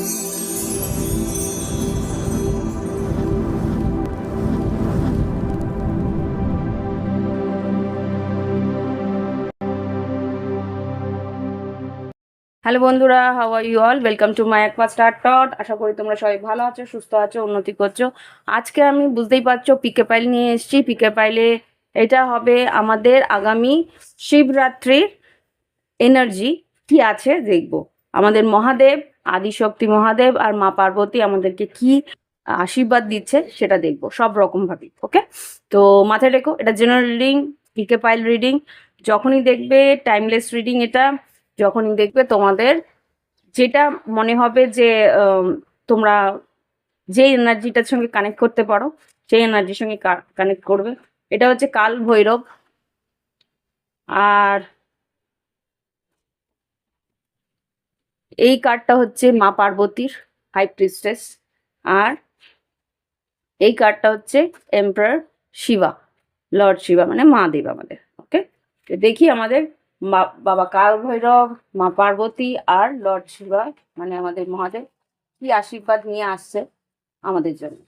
Hello বন্ধুরা, how are you all? Welcome to my একপা স্টার টট। আশা করি তোমরা সবাই ভালো আছো, সুস্থ আছো, উন্নতি করছো। আজকে আমি বুঝতেই পারছো পিকে পাইল নিয়ে এসেছি। পিকে পাইলে এটা হবে আমাদের আগামী শিবরাত্রির এনার্জি কি আছে দেখবো। আমাদের মহাদেব, আদিশক্তি মহাদেব আর মা পার্বতী আমাদেরকে কি আশীর্বাদ দিচ্ছে সেটা দেখবো সব রকম ভাবে। ওকে, তো মাথায় রেখো এটা জেনারেল রিডিং, পিকে পাইল রিডিং। যখনই দেখবে টাইমলেস রিডিং, এটা যখনই দেখবে তোমাদের যেটা মনে হবে যে তোমরা যে এনার্জিটার সঙ্গে কানেক্ট করতে পারো সেই এনার্জির সঙ্গে কানেক্ট করবে। এটা হচ্ছে কাল ভৈরব, আর এই কার্ডটা হচ্ছে মা পার্বতীর হাই প্রিস্টেস, আর এই কার্ডটা হচ্ছে এম্পারার শিবা, লর্ড শিবা মানে মা দেব আমাদের। ওকে, দেখি আমাদের বাবা কাল ভৈরব, মা পার্বতী আর লর্ড শিবা মানে আমাদের মহাদেব কি আশীর্বাদ নিয়ে আসছে আমাদের জন্য।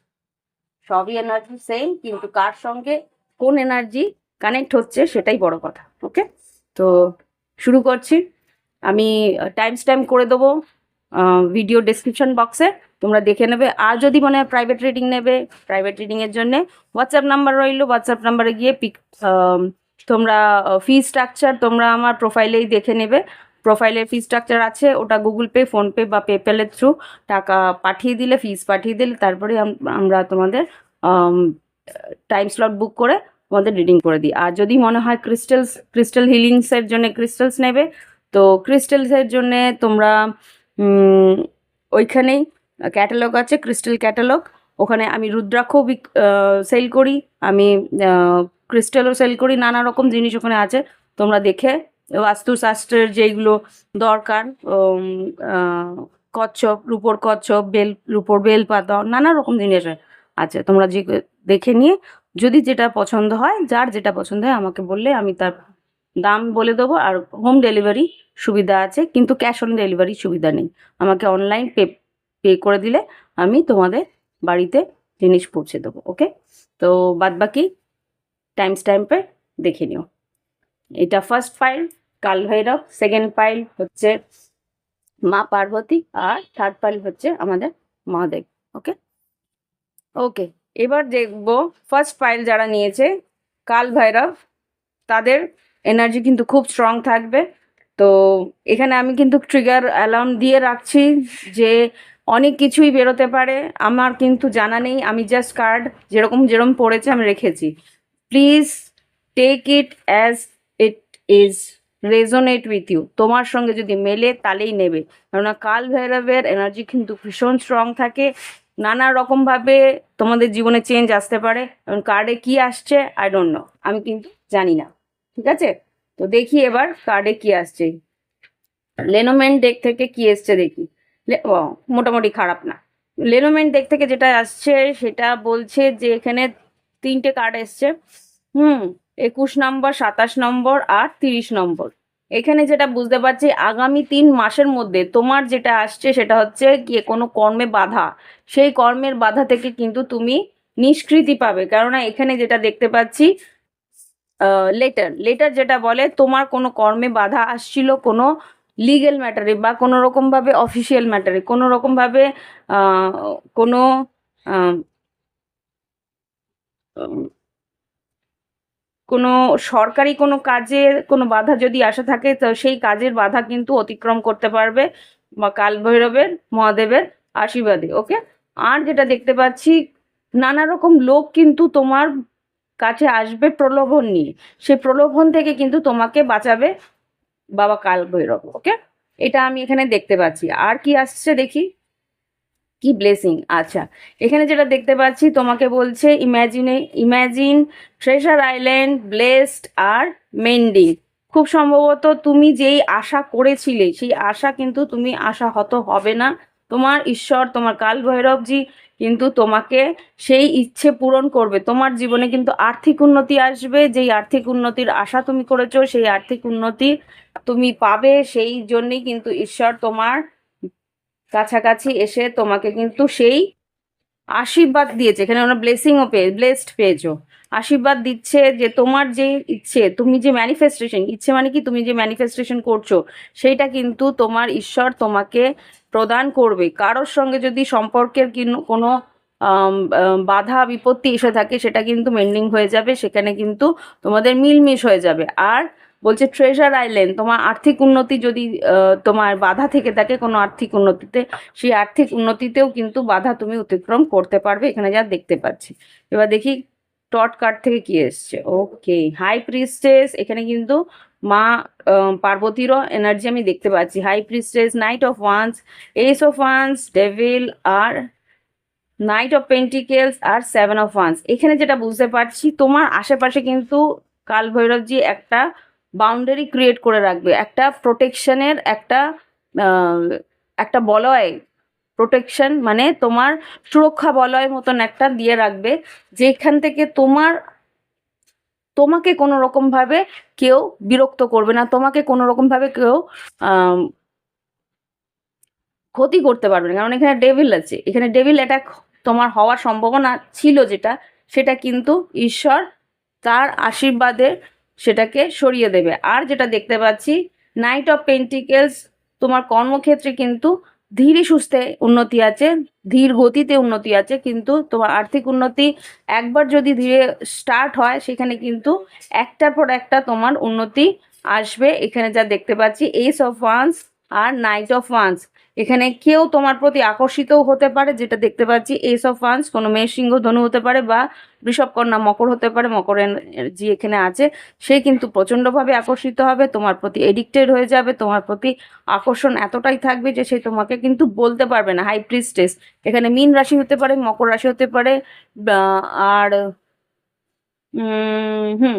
সবই এনার্জি সেম, কিন্তু কার সঙ্গে কোন এনার্জি কানেক্ট হচ্ছে সেটাই বড় কথা। ওকে, তো শুরু করছি। আমি টাইম স্ট্যাম্প করে দেবো ভিডিও ডেসক্রিপশন বক্সে, তোমরা দেখে নেবে। আর যদি মনে হয় প্রাইভেট রিডিং নেবে, প্রাইভেট রিডিংয়ের জন্য হোয়াটসঅ্যাপ নাম্বার রইলো, হোয়াটসঅ্যাপ নাম্বারে গিয়ে তোমরা ফি স্ট্রাকচার তোমরা আমার প্রোফাইলেই দেখে নেবে। প্রোফাইলের ফি স্ট্রাকচার আছে, ওটা গুগল পে, ফোনপে বা পেপ্যালের থ্রু টাকা পাঠিয়ে দিলে, ফিস পাঠিয়ে দিলে তারপরে আমরা তোমাদের টাইম স্লট বুক করে তোমাদের রিডিং করে দিই। আর যদি মনে হয় ক্রিস্টাল হিলিংসের জন্য ক্রিস্টালস নেবে, তো ক্রিস্টালসের জন্য তোমরা ওইখানেই ক্যাটালগ আছে, ক্রিস্টাল ক্যাটালগ। ওখানে আমি রুদ্রাক্ষও সেল করি, আমি ক্রিস্টালও সেল করি, নানা রকম জিনিস ওখানে আছে। তোমরা দেখে বাস্তুশাস্ত্রের যেগুলো দরকার, কচ্ছপ, রূপোর কচ্ছপ, রূপোর বেলপাতা, নানা রকম জিনিস আছে। তোমরা যে দেখে নিয়ে যদি যেটা পছন্দ হয়, যার যেটা পছন্দ হয় আমাকে বললে আমি তার দাম বলে দেবো। আর হোম ডেলিভারি সুবিধা আছে, কিন্তু ক্যাশ অন ডেলিভারি সুবিধা নেই। আমাকে অনলাইন পে করে দিলে আমি তোমাদের বাড়িতে জিনিস পৌঁছে দেবো। ওকে, তো বাদবাকি টাইম স্ট্যাম্পে দেখে নিও। এটা ফার্স্ট ফাইল কাল ভৈরব, সেকেন্ড ফাইল হচ্ছে মা পার্বতী, আর থার্ড ফাইল হচ্ছে আমাদের মহাদেব। ওকে ওকে, এবার দেখবো ফার্স্ট ফাইল যারা নিয়েছে কাল ভৈরব, তাদের এনার্জি কিন্তু খুব স্ট্রং থাকবে। তো এখানে আমি কিন্তু ট্রিগার অ্যালার্ম দিয়ে রাখছি যে অনেক কিছুই বেরোতে পারে, আমার কিন্তু জানা নেই। আমি জাস্ট কার্ড যেরকম পড়েছে আমি রেখেছি। Please take it as it is, resonate with you. তোমার সঙ্গে যদি মেলে তাহলেই নেবে, কেননা কাল ভৈরবের এনার্জি কিন্তু ভীষণ স্ট্রং থাকে। নানা রকমভাবে তোমাদের জীবনে চেঞ্জ আসতে পারে। এবং কার্ডে কি আসছে আই ডোন্ট নো, আমি কিন্তু জানি না। ঠিক আছে, তো দেখি এবার কার্ডে কি আসছে। লেনোমেন্ট ডেক থেকে কি এসছে দেখি। মোটামুটি খারাপ না। লেনোমেন্ট ডেক থেকে যেটা আসছে সেটা বলছে যে এখানে 3টে কার্ড এসছে, 21 নম্বর, 27 নম্বর আর 30 নম্বর। এখানে যেটা বুঝতে পারছি আগামী 3 মাসের মধ্যে তোমার যেটা আসছে সেটা হচ্ছে গিয়ে কোনো কর্মে বাধা। সেই কর্মের বাধা থেকে কিন্তু তুমি নিষ্কৃতি পাবে, কেননা এখানে যেটা দেখতে পাচ্ছি লেটার যেটা বলে তোমার কোনো কর্মে বাধা আসছিল, কোনো লিগেল ম্যাটারে বা কোনো রকমভাবে অফিসিয়াল ম্যাটারে, কোনো রকমভাবে কোনো কোনো সরকারি কোনো কাজে কোনো বাধা যদি আসা থাকে, তো সেই কাজের বাধা কিন্তু অতিক্রম করতে পারবে বা কাল ভৈরবের মহাদেবের আশীর্বাদে। ওকে, আর যেটা দেখতে পাচ্ছি নানা রকম লোক কিন্তু তোমার কাছে আসবে প্রলোভন নিয়ে, সেই প্রলোভন থেকে কিন্তু তোমাকে বাঁচাবে বাবা কাল ভৈরব। ওকে, এটা আমি এখানে দেখতে পাচ্ছি। আর কি আসছে দেখি, কি ব্লেসিং। আচ্ছা, এখানে যেটা দেখতে পাচ্ছি তোমাকে বলছে ইম্যাজিন ট্রেজার আইল্যান্ড, ব্লেসড আর মেন্ডিং। খুব সম্ভবত তুমি যেই আশা করেছিলে সেই আশা কিন্তু তুমি আশাহত হবে না। তোমার ঈশ্বর, তোমার কাল ভৈরবজি কিন্তু তোমাকে সেই ইচ্ছে পূরণ করবে। তোমার জীবনে কিন্তু আর্থিক উন্নতি আসবে, যেই আর্থিক উন্নতির আশা তুমি করেছো সেই আর্থিক উন্নতি তুমি পাবে। সেই জন্যই কিন্তু ঈশ্বর তোমার কাছাকাছি এসে তোমাকে কিন্তু সেই আশীর্বাদ দিয়েছে, এখানে ওরা ব্লেসিংও ব্লেসড পেয়েছো, আশীর্বাদ দিচ্ছে যে তোমার যে ইচ্ছে, তুমি যে ম্যানিফেস্টেশন, ইচ্ছে মানে কি তুমি যে ম্যানিফেস্টেশন করছো সেইটা কিন্তু তোমার ঈশ্বর তোমাকে প্রদান করবে। কারোর সঙ্গে যদি সম্পর্কের কোনো বাধা বিপত্তি এসে থাকে সেটা কিন্তু মেন্ডিং হয়ে যাবে, সেখানে কিন্তু তোমাদের মিলমিশ হয়ে যাবে। আর বলছে ট্রেজার আইল্যান্ড, তোমার আর্থিক উন্নতি যদি তোমার বাধা থেকে থাকে কোনো আর্থিক উন্নতিতে, সেই আর্থিক উন্নতিতেও কিন্তু বাধা তুমি অতিক্রম করতে পারবে, এখানে যা দেখতে পাচ্ছি। এবার দেখি টট কার্ড থেকে কি এসছে। ওকে, হাই প্রিস্টেস, এখানে কিন্তু মা পার্বতীরও এনার্জি আমি দেখতে পাচ্ছি। High priestess, knight of wands, ace of wands, devil আর নাইট অফ পেন্টিকেলস আর সেভেন অফ ওয়ান্স। এখানে যেটা বুঝতে পারছি তোমার আশেপাশে কিন্তু কাল ভৈরবজি একটা বাউন্ডারি ক্রিয়েট করে রাখবে, একটা প্রোটেকশনের একটা বলয়, প্রোটেকশন মানে তোমার সুরক্ষা বলয় মতন একটা দিয়ে রাখবে, যেখান থেকে তোমাকে কোনো রকমভাবে কেউ বিরক্ত করবে না, তোমাকে কোনো রকমভাবে কেউ ক্ষতি করতে পারবে না। কারণ এখানে ডেভিল আছে, এখানে ডেভিল অ্যাটাক তোমার হওয়ার সম্ভাবনা ছিল যেটা, সেটা কিন্তু ঈশ্বর তার আশীর্বাদে সেটাকে সরিয়ে দেবে। আর যেটা দেখতে পাচ্ছি নাইট অফ পেন্টিকেলস, তোমার কর্মক্ষেত্রে কিন্তু ধীরে সুস্থে উন্নতি আছে, ধীর গতিতে উন্নতি আছে, কিন্তু তোমার আর্থিক উন্নতি একবার যদি ধীরে স্টার্ট হয় সেখানে কিন্তু একটার পর একটা তোমার উন্নতি আসবে। এখানে যা দেখতে পাচ্ছি এস অফ ওয়ান্স আর নাইট অফ ওয়ান্স, এখানে কেউ তোমার প্রতি আকর্ষিতও হতে পারে, যেটা দেখতে পাচ্ছি এস অফ ওয়ান্স কোনো মেষ সিংহ ধনু হতে পারে বা বৃষভ কন্যা মকর হতে পারে, মকর এনার্জি এখানে আছে, সে কিন্তু প্রচণ্ডভাবে আকর্ষিত হবে তোমার প্রতি, এডিক্টেড হয়ে যাবে, তোমার প্রতি আকর্ষণ এতটাই থাকবে যে সে তোমাকে কিন্তু বলতে পারবে না। হাই প্রিস্টেস, এখানে মীন রাশি হতে পারে, মকর রাশি হতে পারে, আর হুম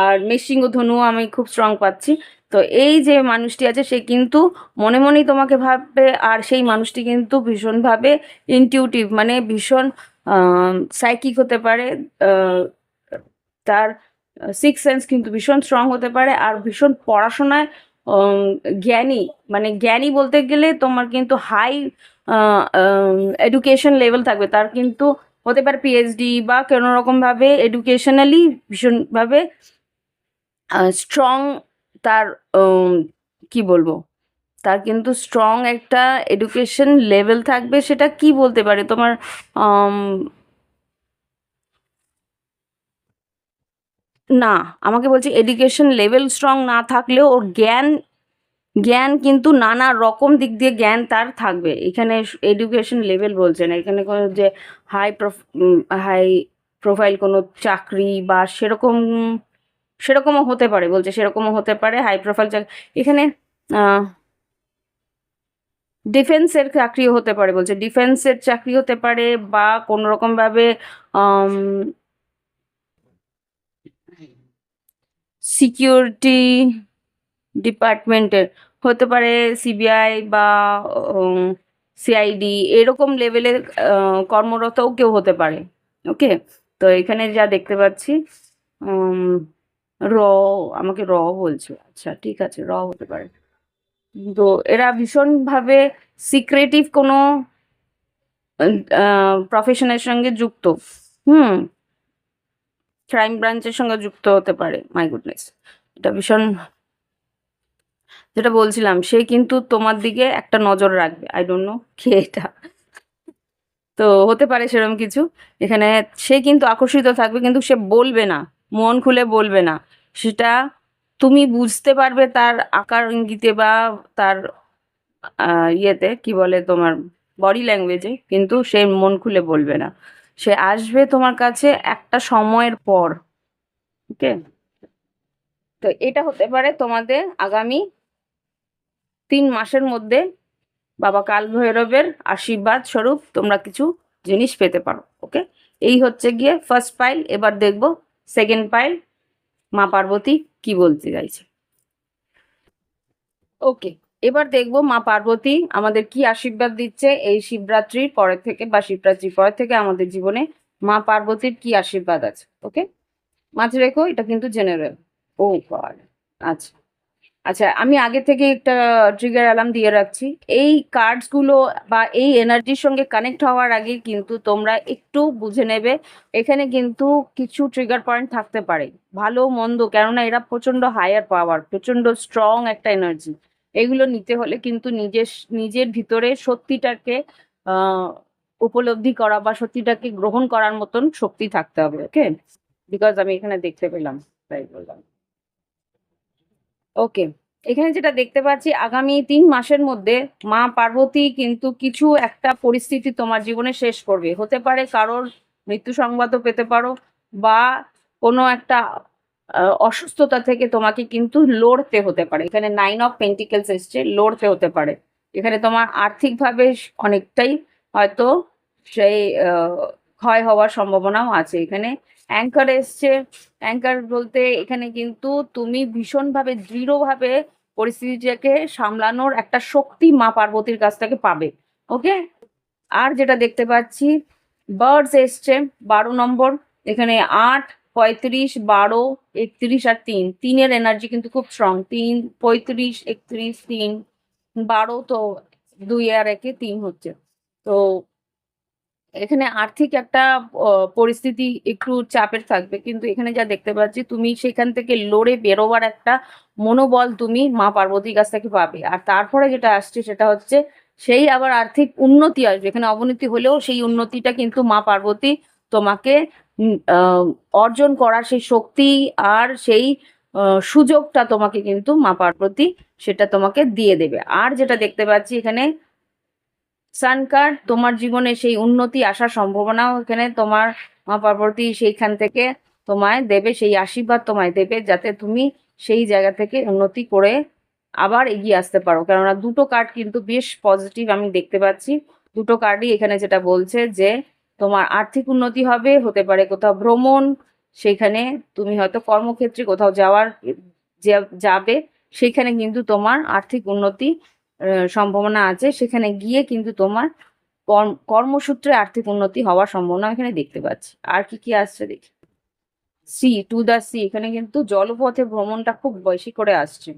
আর মেষ-সিংহ ধনু আমি খুব স্ট্রং পাচ্ছি। তো এই যে মানুষটি আছে সে কিন্তু মনে মনেই তোমাকে ভাববে, আর সেই মানুষটি কিন্তু ভীষণভাবে ইনটিউটিভ, মানে ভীষণ সাইকিক হতে পারে, তার সিক্স সেন্স কিন্তু ভীষণ স্ট্রং হতে পারে, আর ভীষণ পড়াশোনায় জ্ঞানী, মানে জ্ঞানী বলতে গেলে তোমার কিন্তু হাই এডুকেশন লেভেল থাকবে তার, কিন্তু হতে পারে পিএইচডি বা কোনো রকমভাবে এডুকেশনালি ভীষণভাবে স্ট্রং, তার কি বলবো, তার কিন্তু স্ট্রং একটা এডুকেশন লেভেল থাকবে। সেটা কি বলতে পারে তোমার না, আমাকে বলছে এডুকেশন লেভেল স্ট্রং না থাকলেও ওর জ্ঞান জ্ঞান কিন্তু নানা রকম দিক দিয়ে জ্ঞান তার থাকবে। এখানে এডুকেশন লেভেল বলছে না, এখানে কোনো যে হাই প্রোফাইল কোনো চাকরি বা সেরকমও হতে পারে, বলছে সেরকমও হতে পারে হাই প্রোফাইল চাকরি। এখানে ডিফেন্সের চাকরিও হতে পারে, বলছে ডিফেন্সের চাকরি হতে পারে বা কোনো রকমভাবে সিকিউরিটি ডিপার্টমেন্টের হতে পারে, সিবিআই বা সিআইডি এরকম লেভেলের কর্মরতও কেউ হতে পারে। ওকে, তো এখানে যা দেখতে পাচ্ছি র, আমাকে র বলছে, আচ্ছা ঠিক আছে র হতে পারে। তো এরা ভীষণভাবে সিক্রেটিভ কোনো প্রফেশনের সঙ্গে যুক্ত, ক্রাইম ব্রাঞ্চের সঙ্গে যুক্ত হতে পারে। মাই গুডনেস, এটা ভীষণ, যেটা বলছিলাম সে কিন্তু তোমার দিকে একটা নজর রাখবে। আই ডোন্ট নো কে এটা, তো হতে পারে সেরকম কিছু। এখানে সে কিন্তু আকর্ষিত থাকবে কিন্তু সে বলবে না, মন খুলে বলবে না, সেটা তুমি বুঝতে পারবে তার আকার ইঙ্গিতে বা তার ইয়েতে কি বলে তোমার বডি ল্যাঙ্গুয়েজে, কিন্তু সে মন খুলে বলবে না, সে আসবে তোমার কাছে একটা সময়ের পর। ওকে, তো এটা হতে পারে তোমাদের আগামী 3 মাসের মধ্যে বাবা কাল ভৈরবের আশীর্বাদ স্বরূপ তোমরা কিছু জিনিস পেতে পারো। ওকে, এই হচ্ছে গিয়ে ফার্স্ট পাইল। এবার দেখবো সেকেন্ড পাইল মা পার্বতী কি বলতে চাইছে। ওকে, এবার দেখবো মা পার্বতী আমাদের কি আশীর্বাদ দিচ্ছে এই শিবরাত্রির পরের থেকে বা শিবরাত্রির পরের থেকে আমাদের জীবনে মা পার্বতীর কি আশীর্বাদ আছে। ওকে, মাঝে রেখো, এটা কিন্তু জেনারেল। ও গড, আচ্ছা আচ্ছা, আমি আগে থেকে একটা ট্রিগার অ্যালার্ম দিয়ে রাখছি। এই কার্ডসগুলো বা এই এনার্জির সঙ্গে কানেক্ট হওয়ার আগে কিন্তু তোমরা একটু বুঝে নেবে, এখানে কিন্তু কিছু ট্রিগার পয়েন্ট থাকতে পারে, ভালো মন্দ, কেননা এরা প্রচন্ড হায়ার পাওয়ার, প্রচন্ড স্ট্রং একটা এনার্জি। এগুলো নিতে হলে কিন্তু নিজের ভিতরে সত্যিটাকে আহ উপলব্ধি করা বা সত্যিটাকে গ্রহণ করার মতন শক্তি থাকতে হবে। ওকে, বিকজ আমি এখানে দেখতে পেলাম, তাই বললাম। ওকে, এখানে যেটা দেখতে পাচ্ছি, আগামী 3 মাসের মধ্যে মা পার্বতী কিন্তু কিছু একটা পরিস্থিতি তোমার জীবনে শেষ করবে। হতে পারে কারোর মৃত্যু সংবাদও পেতে পারো, বা কোনো একটা অসুস্থতা থেকে তোমাকে কিন্তু লড়তে হতে পারে। এখানে 9 অফ পেন্টিকেলস এসছে, লড়তে হতে পারে। এখানে তোমার আর্থিকভাবে অনেকটাই হয়তো সেই ক্ষয় হওয়ার সম্ভাবনাও আছে। এখানে অ্যাঙ্কার এসছে। অ্যাঙ্কার বলতে এখানে কিন্তু তুমি ভীষণভাবে দৃঢ়ভাবে পরিস্থিতিটাকে সামলানোর একটা শক্তি মা পার্বতীর কাছ থেকে পাবে। ওকে, আর যেটা দেখতে পাচ্ছি, বার্ডস এসছে 12 নম্বর। এখানে 8, 35, 12, 31 আর 3, 3-এর এনার্জি কিন্তু খুব স্ট্রং। 3, 35, 31, 3, 12, তো 2 আর 1-এ 3 হচ্ছে। তো এখানে আর্থিক একটা পরিস্থিতি একটু চাপের থাকবে, কিন্তু এখানে যা দেখতে পাচ্ছি তুমি সেখান থেকে লড়ে বেরোবার একটা মনোবল তুমি মা পার্বতীর কাছ থেকে পাবে। আর তারপরে যেটা আসছে সেটা হচ্ছে সেই আবার আর্থিক উন্নতি আসবে। এখানে অবনতি হলেও সেই উন্নতিটা কিন্তু মা পার্বতী তোমাকে অর্জন করার সেই শক্তি আর সেই সুযোগটা তোমাকে কিন্তু মা পার্বতী সেটা তোমাকে দিয়ে দেবে। আর যেটা দেখতে পাচ্ছি এখানে সান কার্ড, তোমার জীবনে সেই উন্নতি আসার সম্ভাবনাও এখানে তোমার মা পার্বতী সেইখান থেকে তোমায় দেবে, সেই আশীর্বাদ তোমায় দেবে, যাতে তুমি সেই জায়গা থেকে উন্নতি করে আবার এগিয়ে আসতে পারো। কেননা দুটো কার্ড কিন্তু বেশ পজিটিভ আমি দেখতে পাচ্ছি। দুটো কার্ডই এখানে যেটা বলছে যে তোমার আর্থিক উন্নতি হবে, হতে পারে কোথাও ভ্রমণ, সেখানে তুমি হয়তো কর্মক্ষেত্রে কোথাও যাবে, সেখানে কিন্তু তোমার আর্থিক উন্নতি সম্ভাবনা আছে। সেখানে গিয়ে কিন্তু তোমার কর্মসূত্রে আর্থিক উন্নতি হওয়ার সম্ভাবনা এখানে দেখতে পাচ্ছি। আর কি কি আসছে দেখি। সি, টু দা সি, এখানে কিন্তু জলপথে ভ্রমণটা খুব বেশি করে আসছে,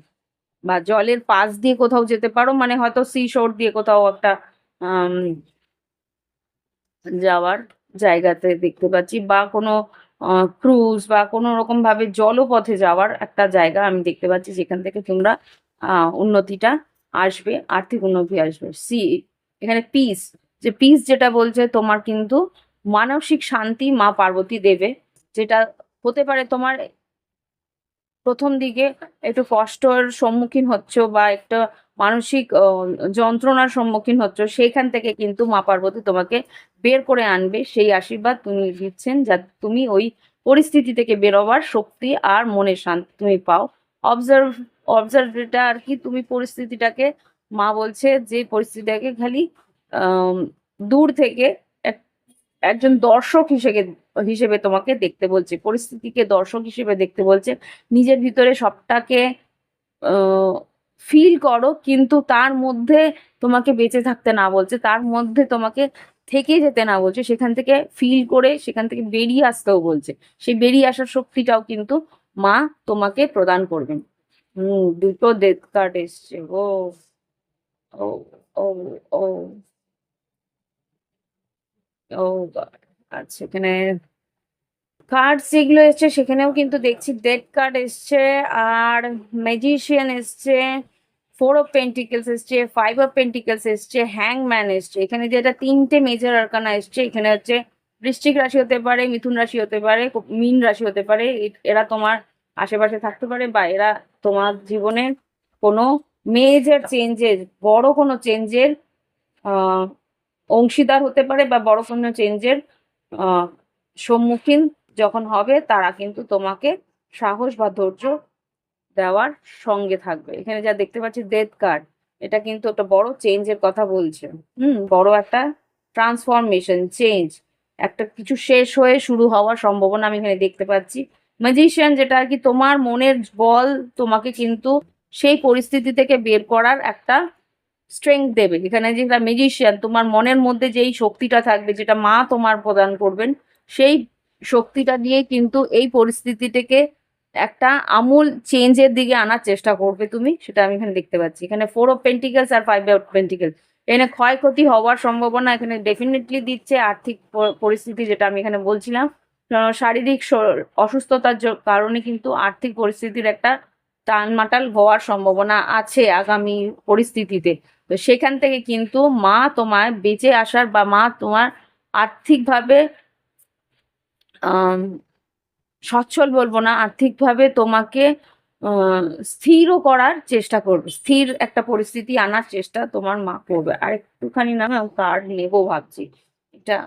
বা জলের পাশ দিয়ে কোথাও যেতে পারো, মানে হয়তো সি শোর দিয়ে কোথাও একটা যাওয়ার জায়গাতে দেখতে পাচ্ছি, বা কোনো ক্রুজ বা কোনো রকম ভাবে জলপথে যাওয়ার একটা জায়গা আমি দেখতে পাচ্ছি, যেখান থেকে তোমরা উন্নতিটা আসবে, আর্থিক উন্নতি আসবে। সি, এখানে পিস, যে পিস যেটা বলছে তোমার কিন্তু মানসিক শান্তি মা পার্বতী দেবে, যেটা হতে পারে তোমার প্রথম দিকে একটু কষ্টর সম্মুখীন হচ্ছ বা একটা মানসিক যন্ত্রণার সম্মুখীন হচ্ছ, সেইখান থেকে কিন্তু মা পার্বতী তোমাকে বের করে আনবে। সেই আশীর্বাদ তুমি দিচ্ছেন, যাতে তুমি ওই পরিস্থিতি থেকে বেরোবার শক্তি আর মনের শান্তি তুমি পাও। অবজার্ভ, অবজার্ভ যেটা আর কি, তুমি পরিস্থিতিটাকে, মা বলছে যে পরিস্থিতিটাকে খালি দূর থেকে একজন দর্শক হিসেবে হিসেবে তোমাকে দেখতে বলছে, পরিস্থিতিকে দর্শক হিসেবে দেখতে বলছে। নিজের ভিতরে সবটাকে ফিল করো, কিন্তু তার মধ্যে তোমাকে বেঁচে থাকতে না বলছে, তার মধ্যে তোমাকে থেকে যেতে না বলছে, সেখান থেকে ফিল করে সেখান থেকে বেরিয়ে আসতেও বলছে। সেই বেরিয়ে আসার শক্তিটাও কিন্তু মা তোমাকে প্রদান করবেন। দুটো ডেথ কার্ড এসছে। ও ও ও ও ও God! আচ্ছা, এখানে কার্ডস যেগুলো এসছে সেখানেও কিন্তু দেখছি ডেড কার্ড এসছে, আর ম্যাজিশিয়ান এসছে, 4 অফ পেন্টিকেলস এসছে, 5 অফ পেন্টিকেলস এসছে, হ্যাংম্যান এসছে। এখানে যেটা 3টে মেজর আরকানা এসছে, এখানে হচ্ছে বৃশ্চিক রাশি হতে পারে, মিথুন রাশি হতে পারে, মীন রাশি হতে পারে। এরা তোমার আশেপাশে থাকতে পারে, বা এরা তোমার জীবনে কোনো মেজর চেঞ্জের, বড় কোনো চেঞ্জের অংশীদার হতে পারে, বা বড় কোনো চেঞ্জের সম্মুখীন যখন হবে, তারা কিন্তু তোমাকে সাহস বা ধৈর্য দেওয়ার সঙ্গে থাকবে। এখানে যা দেখতে পাচ্ছি ডেথ কার্ড, এটা কিন্তু একটা বড় চেঞ্জের কথা বলছে। বড় একটা ট্রান্সফরমেশন, চেঞ্জ, একটা কিছু শেষ হয়ে শুরু হওয়ার সম্ভাবনা আমি এখানে দেখতে পাচ্ছি। ম্যাজিশিয়ান যেটা আর কি, তোমার মনের বল তোমাকে কিন্তু সেই পরিস্থিতি থেকে বের করার একটা স্ট্রেংথ দেবে। এখানে যেটা ম্যাজিশিয়ান, তোমার মনের মধ্যে যেই শক্তিটা থাকবে, যেটা মা তোমার প্রদান করবেন, সেই শক্তিটা দিয়ে কিন্তু এই পরিস্থিতিটাকে একটা আমূল চেঞ্জের দিকে আনার চেষ্টা করবে তুমি, সেটা আমি এখানে দেখতে পাচ্ছি। এখানে 4 অফ পেন্টিকেলস আর 5 অফ পেন্টিকেলস, এখানে ক্ষয়ক্ষতি হওয়ার সম্ভাবনা এখানে ডেফিনেটলি দিচ্ছে। আর্থিক পরিস্থিতি যেটা আমি এখানে বলছিলাম, শারীরিক অসুস্থতার কারণে কিন্তু আর্থিক পরিস্থিতির একটা টালমাটাল হওয়ার সম্ভাবনা আছে আগামী পরিস্থিতিতে। তো সেখান থেকে কিন্তু মা তোমায় বেঁচে আসার বা মা তোমার আর্থিকভাবে সচ্ছল বলবো না, আর্থিকভাবে তোমাকে স্থিরও করার চেষ্টা করবে, স্থির একটা পরিস্থিতি আনার চেষ্টা তোমার মা করবে। আর একটুখানি না কার্ড নেবো ভাবছি এটা।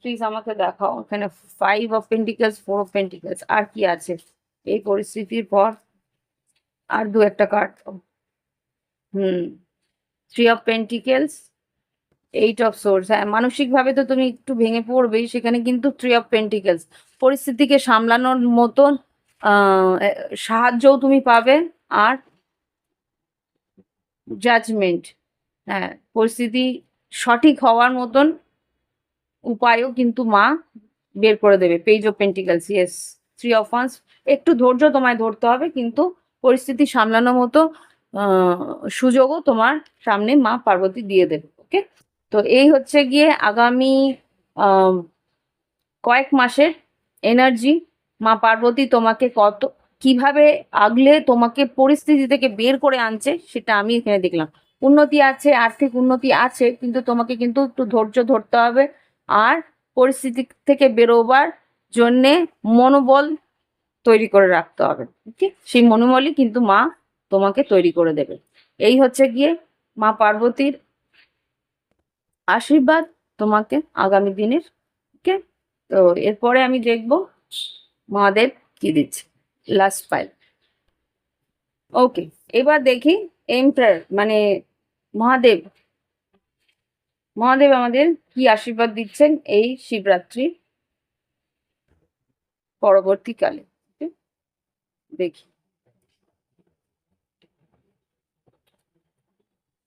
প্লিজ আমাকে দেখাও এখানে 5 অফ পেন্টিকেলস, 4 অফ পেন্টিকেলস, আর কি আছে এই পরিস্থিতির পর? আর দু একটা card. 3 of pentacles, 8 of swords. হ্যাঁ, মানসিকভাবে তো তুমি একটু ভেঙে পড়বেই, সেখানে কিন্তু 3 অফ পেন্টিকেলস, পরিস্থিতিকে সামলানোর মতন সাহায্যও তুমি পাবে। আর জাজমেন্ট, হ্যাঁ, পরিস্থিতি সঠিক হওয়ার মতন উপায়ও কিন্তু মা বের করে দেবে। Page of pentacles, yes. 3 of wands, একটু ধৈর্য তোমায় ধরতে হবে, কিন্তু পরিস্থিতি সামলানোর মতো সুযোগও তোমার সামনে মা পার্বতী দিয়ে দেবে। ওকে, তো এই হচ্ছে গিয়ে আগামী কয়েক মাসের এনার্জি। মা পার্বতী তোমাকে কিভাবে আগলে তোমাকে পরিস্থিতি থেকে বের করে আনছে সেটা আমি এখানে দেখলাম। উন্নতি আছে, আর্থিক উন্নতি আছে, কিন্তু তোমাকে কিন্তু একটু ধৈর্য ধরতে হবে আর পরিস্থিতি থেকে বেরোবার জন্যে মনোবল তৈরি করে রাখতে হবে। ওকে, সেই মনোবলই কিন্তু মা তোমাকে তৈরি করে দেবে। এই হচ্ছে গিয়ে মা পার্বতীর আশীর্বাদ তোমাকে আগামী দিনের। ওকে, তো এরপরে আমি দেখব মহাদেব কি দিচ্ছে, লাস্ট ফাইল। ওকে, এবার দেখি এম্পায়ার মানে মহাদেব, মহাদেব আমাদের কি আশীর্বাদ দিচ্ছেন এই শিবরাত্রি পরবর্তীকালে। দেখি।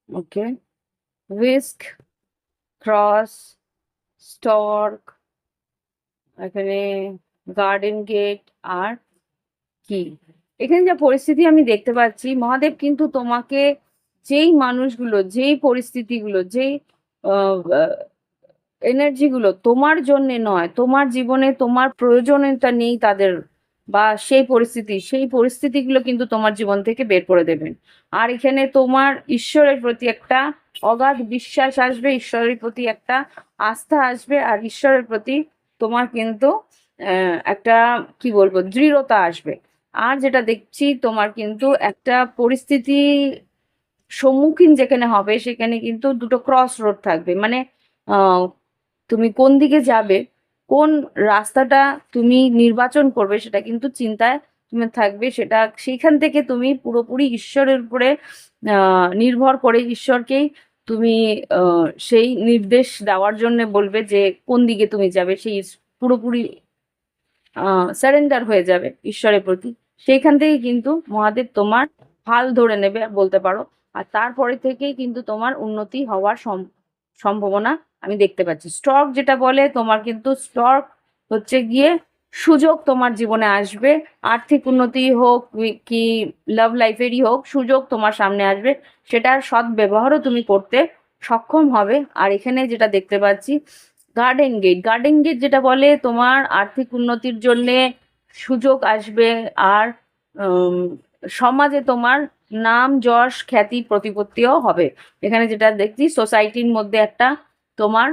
ওকে, উইস্ক, ক্রস, স্টর্ক, এখানে গার্ডেন গেট, আর কি এখানে যা পরিস্থিতি আমি দেখতে পাচ্ছি, মহাদেব কিন্তু তোমাকে যেই মানুষগুলো, যেই পরিস্থিতিগুলো, যেই এনার্জিগুলো তোমার জন্য নয়, তোমার জীবনে তোমার প্রয়োজনীয়তা নেই তাদের, বা সেই পরিস্থিতিগুলো কিন্তু তোমার জীবন থেকে বের করে দেবেন। আর এখানে তোমার ঈশ্বরের প্রতি একটা অগাধ বিশ্বাস আসবে, ঈশ্বরের প্রতি একটা আস্থা আসবে, আর ঈশ্বরের প্রতি তোমার কিন্তু একটা কি বলবো দৃঢ়তা আসবে। আর যেটা দেখছি, তোমার কিন্তু একটা পরিস্থিতি সম্মুখীন যেখানে হবে সেখানে কিন্তু দুটো ক্রস রোড থাকবে, মানে তুমি কোন দিকে যাবে, কোন রাস্তাটা তুমি নির্বাচন করবে সেটা কিন্তু চিন্তায় তুমি থাকবে। সেটা সেইখান থেকে তুমি পুরোপুরি ঈশ্বরের উপরে নির্ভর করে ঈশ্বরকেই তুমি সেই নির্দেশ দেওয়ার জন্য বলবে যে কোন দিকে তুমি যাবে, সেই পুরোপুরি সারেন্ডার হয়ে যাবে ঈশ্বরের প্রতি। সেইখান থেকে কিন্তু মহাদেব তোমার হাল ধরে নেবে বলতে পারো। আর তারপরে থেকেই কিন্তু তোমার উন্নতি হওয়ার সম্ভাবনা আমি দেখতে পাচ্ছি। স্টক যেটা বলে, তোমার কিন্তু স্টক হচ্ছে গিয়ে সুযোগ তোমার জীবনে আসবে, আর্থিক উন্নতি হোক কি লাভ লাইফেরই হোক, সুযোগ তোমার সামনে আসবে, সেটার সৎ ব্যবহারও তুমি করতে সক্ষম হবে। আর এখানে যেটা দেখতে পাচ্ছি, গার্ডেন গেট, গার্ডেন গেট যেটা বলে তোমার আর্থিক উন্নতির জন্যে সুযোগ আসবে, আর সমাজে তোমার নাম যশ খ্যাতি প্রতিপত্তিও হবে। এখানে যেটা দেখছি, সোসাইটির মধ্যে একটা তোমার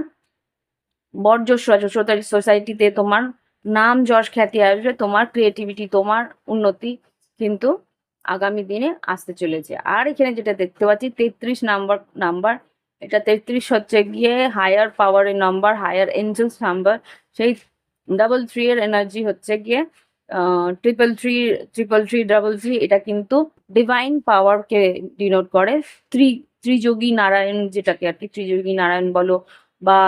বর্জস্ব আছে, সোসাইটিতে তোমার নাম যশ খ্যাতি আসবে, তোমার ক্রিয়েটিভিটি, তোমার উন্নতি কিন্তু আগামী দিনে আসতে চলেছে। আর এখানে যেটা দেখতে পাচ্ছি 33 নাম্বার, এটা 33 হচ্ছে গিয়ে হায়ার পাওয়ারের নাম্বার, হায়ার এঞ্জেলস নাম্বার। সেই 33 এর এনার্জি হচ্ছে গিয়ে 333 এটা কিন্তু ডিভাইন পাওয়ারকে ডিনোট করে। ত্রিযোগী নারায়ণ, যেটাকে আর কি ত্রিযোগী নারায়ণ বলো, বা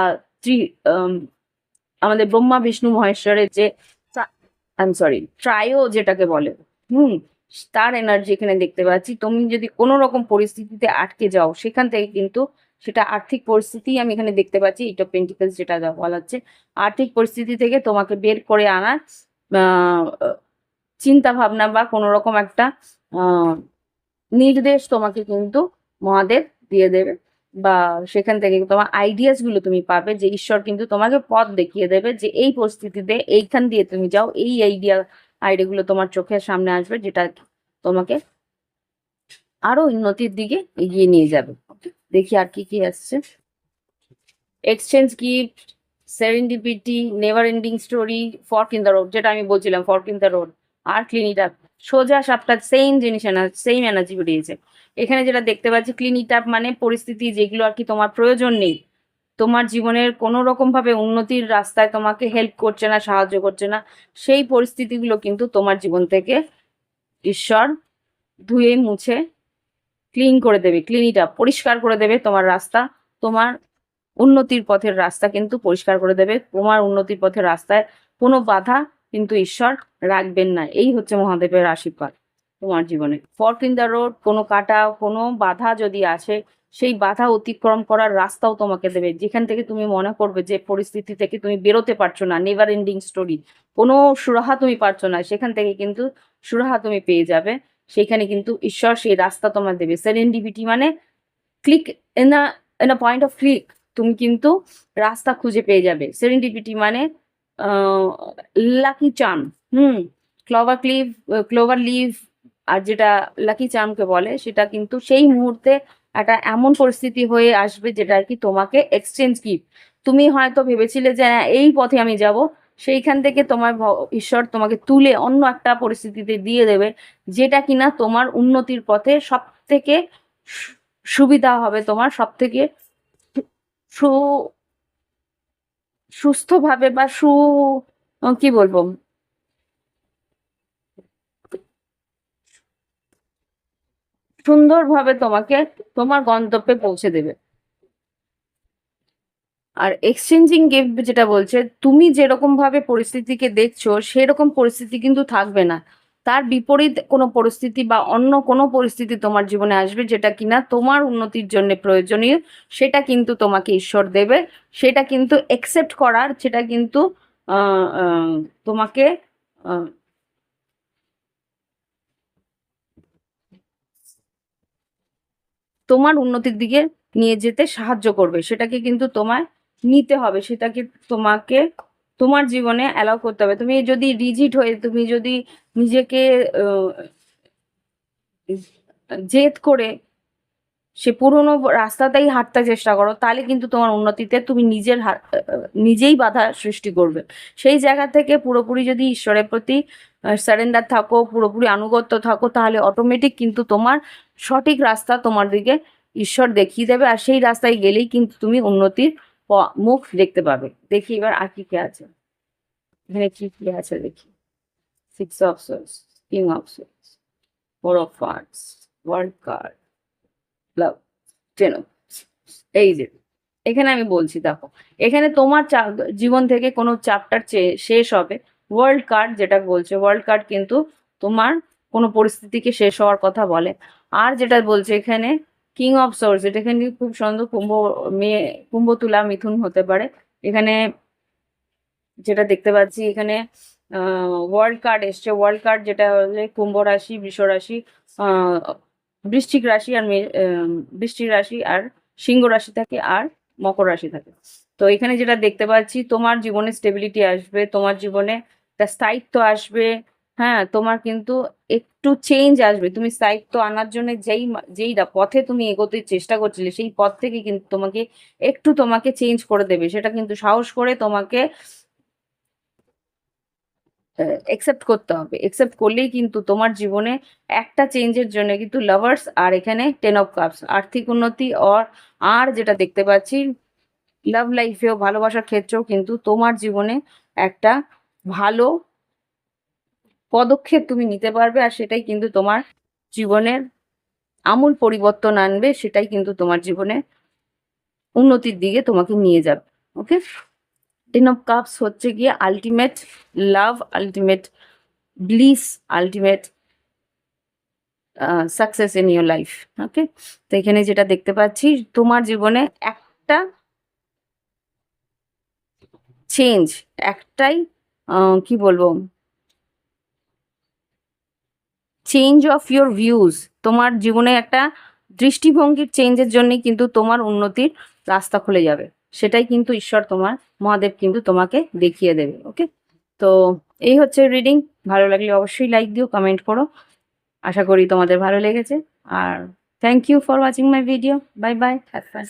আমাদের ব্রহ্মা বিষ্ণু মহেশ্বরের যে ট্রায়ো যেটাকে বলে, তার এনার্জি এখানে দেখতে পাচ্ছি। তুমি যদি কোনো রকম পরিস্থিতিতে আটকে যাও, সেখান থেকে কিন্তু সেটা আর্থিক পরিস্থিতি আমি এখানে দেখতে পাচ্ছি। এইট অফ পেন্টিকলস যেটা বলা হচ্ছে, আর্থিক পরিস্থিতি থেকে তোমাকে বের করে আনার চিন্তা ভাবনা বা কোনো রকম একটা নির্দেশ তোমাকে কিন্তু মহাদেব দিয়ে দেবে, বা সেখান থেকে তোমার আইডিয়াস গুলো তুমি পাবে, যে ঈশ্বর কিন্তু তোমাকে পথ দেখিয়ে দেবে যে এই পরিস্থিতিতে এইখান দিয়ে তুমি যাও, এই আইডিয়াগুলো তোমার চোখের সামনে আসবে, যেটা তোমাকে আরো উন্নতির দিকে এগিয়ে নিয়ে যাবে। দেখি আর কি কি আসছে। Exchange gift, serendipity, never ending story, fork in the road, যেটা আমি বলছিলাম ফর্ক ইন দ্য রোড, আর ক্লিন ইট আপ। সোজা সাপটা সেম জিনিস, সেম এনার্জি বেরিয়েছে এখানে। যেটা দেখতে পাচ্ছি ক্লিন ইট আপ মানে পরিস্থিতি যেগুলো আর কি তোমার প্রয়োজন নেই, তোমার জীবনের কোনো রকম ভাবে উন্নতির রাস্তায় তোমাকে হেল্প করছে না, সাহায্য করছে না, সেই পরিস্থিতিগুলো কিন্তু তোমার জীবন থেকে ঈশ্বর ধুয়ে মুছে ক্লিন করে দেবে, ক্লিন ইট আপ, পরিষ্কার করে দেবে তোমার রাস্তা। তোমার উন্নতির পথের রাস্তা কিন্তু পরিষ্কার করে দেবে। তোমার উন্নতির পথের রাস্তায় কোনো বাধা কিন্তু ঈশ্বর রাখবেন না। এই হচ্ছে মহাদেবের আশীর্বাদ তোমার জীবনে। ফর্ক ইন দ্য রোড, কোনো কাটা, কোনো বাধা যদি আসে, সেই বাধা অতিক্রম করার রাস্তাও তোমাকে দেবে। যেখান থেকে তুমি মনে করবে যে পরিস্থিতি থেকে তুমি বেরোতে পারছো না, নেভার এন্ডিং স্টোরি, কোনো সুরাহা তুমি পারছো না, সেখান থেকে কিন্তু সুরাহা তুমি পেয়ে যাবে। সেখানে কিন্তু ঈশ্বর সেই রাস্তা তোমার দেবে। সেরেন্ডিপিটি মানে click in a point of click, তুমি কিন্তু রাস্তা খুঁজে পেয়ে যাবে। সেরেন্ডিপিটি মানে লাকি চার্ম, ক্লোভার লিভ, আর যেটা লাকি চার্মকে বলে, সেটা কিন্তু সেই মুহূর্তে একটা এমন পরিস্থিতি হয়ে আসবে যেটা আর কি তোমাকে এক্সচেঞ্জ গিফট। তুমি হয়তো ভেবেছিলে যে হ্যাঁ, এই পথে আমি যাব, সেইখান থেকে তোমার ঈশ্বর তোমাকে তুলে অন্য একটা পরিস্থিতিতে দিয়ে দেবে, যেটা কিনা তোমার উন্নতির পথে সব থেকে সুবিধা হবে, তোমার সব থেকে সু সুস্থভাবে বা কি বলবো, সুন্দরভাবে তোমাকে তোমার গন্তব্যে পৌঁছে দেবে। আর এক্সচেঞ্জিং গিফট যেটা বলছে, তুমি যেরকম ভাবে পরিস্থিতিকে দেখছো সেরকম পরিস্থিতি কিন্তু থাকবে না, তার বিপরীত কোনো পরিস্থিতি বা অন্য কোনো পরিস্থিতি তোমার জীবনে আসবে, যেটা কিনা তোমার উন্নতির জন্য প্রয়োজনীয়, সেটা কিন্তু তোমাকে ঈশ্বর দেবে। সেটা কিন্তু একসেপ্ট করার, সেটা কিন্তু আহ, আহ, তোমাকে আহ, তোমার উন্নতির দিকে নিয়ে যেতে সাহায্য করবে। সেটাকে কিন্তু তোমায় নিতে হবে, সেটাকে তোমাকে তোমার জীবনে অ্যালাউ করতে হবে। তুমি যদি রিজিড হয়ে, তুমি যদি নিজেকে জেদ করে সে পুরোনো রাস্তাতেই হাঁটতে চেষ্টা করো, তাহলে কিন্তু তোমার উন্নতিতে তুমি নিজেই বাধা সৃষ্টি করবে। সেই জায়গা থেকে পুরোপুরি যদি ঈশ্বরের প্রতি সারেন্ডার থাকো, পুরোপুরি আনুগত্য থাকো, তাহলে অটোমেটিক কিন্তু তোমার সঠিক রাস্তা তোমার দিকে ঈশ্বর দেখিয়ে দেবে, আর সেই রাস্তায় গেলেই কিন্তু তুমি উন্নতির মুখ দেখতে পাবে। দেখি এবার আর কি কি আছে এখানে, কি কি আছে দেখি। Six of swords, king of swords, four of wands, world card, love, ten of, এই যে এখানে আমি বলছি দেখো, এখানে তোমার জীবন থেকে কোনো চ্যাপ্টার শেষ হবে। ওয়ার্ল্ড কার্ড যেটা বলছে, ওয়ার্ল্ড কার্ড কিন্তু তোমার কোনো পরিস্থিতিকে শেষ হওয়ার কথা বলে। আর যেটা বলছে এখানে কিং অফ সোর্স, এটা এখানে খুব সুন্দর মেয়ে, কুম্ভ, তুলা, মিথুন হতে পারে। এখানে যেটা দেখতে পাচ্ছি এখানে ওয়ার্ল্ড কার্ড এসছে। ওয়ার্ল্ড কার্ড যেটা হচ্ছে কুম্ভ রাশি, বৃষ রাশি, আহ বৃশ্চিক রাশি, আর বৃশ্চিক রাশি, আর সিংহ রাশি থাকে, আর মকর রাশি থাকে। তো এখানে যেটা দেখতে পাচ্ছি, তোমার জীবনে স্টেবিলিটি আসবে, তোমার জীবনে একটা স্থায়িত্ব আসবে। হ্যাঁ, তোমার কিন্তু একটু চেঞ্জ আসবে। তুমি স্থায়িত্ব আনার জন্য যেই পথে তুমি এগোতে চেষ্টা করছিলে, সেই পথ থেকে কিন্তু তোমাকে চেঞ্জ করে দেবে। সেটা কিন্তু সাহস করে তোমাকে একসেপ্ট করতে হবে। একসেপ্ট করলেই কিন্তু তোমার জীবনে একটা চেঞ্জের জন্য কিন্তু লাভার্স, আর এখানে টেন অফ কাপস, আর্থিক উন্নতি। আর যেটা দেখতে পাচ্ছি, লাভ লাইফেও, ভালোবাসার ক্ষেত্রেও কিন্তু তোমার জীবনে একটা ভালো পদক্ষেপ তুমি নিতে পারবে, আর সেটাই কিন্তু তোমার জীবনের আমূল পরিবর্তন আনবে। সেটাই কিন্তু তোমার জীবনে উন্নতির দিকে তোমাকে নিয়ে যাবে। ওকে, টেন অফ কাপস হচ্ছে গিয়ে ultimate love, ultimate bliss, ultimate success in your life. Okay, তো এখানে যেটা দেখতে পাচ্ছি, তোমার জীবনে একটা চেঞ্জ, একটাই কি বলবো, চেঞ্জ অফ ইউর ভিউজ, তোমার জীবনে একটা দৃষ্টিভঙ্গির চেঞ্জের জন্যই কিন্তু তোমার উন্নতির রাস্তা খুলে যাবে। সেটাই কিন্তু ঈশ্বর, তোমার মহাদেব কিন্তু তোমাকে দেখিয়ে দেবে। ওকে, তো এই হচ্ছে রিডিং। ভালো লাগলে অবশ্যই লাইক দিও, কমেন্ট করো। আশা করি তোমাদের ভালো লেগেছে। আর thank you for watching my video. Bye bye, have fun.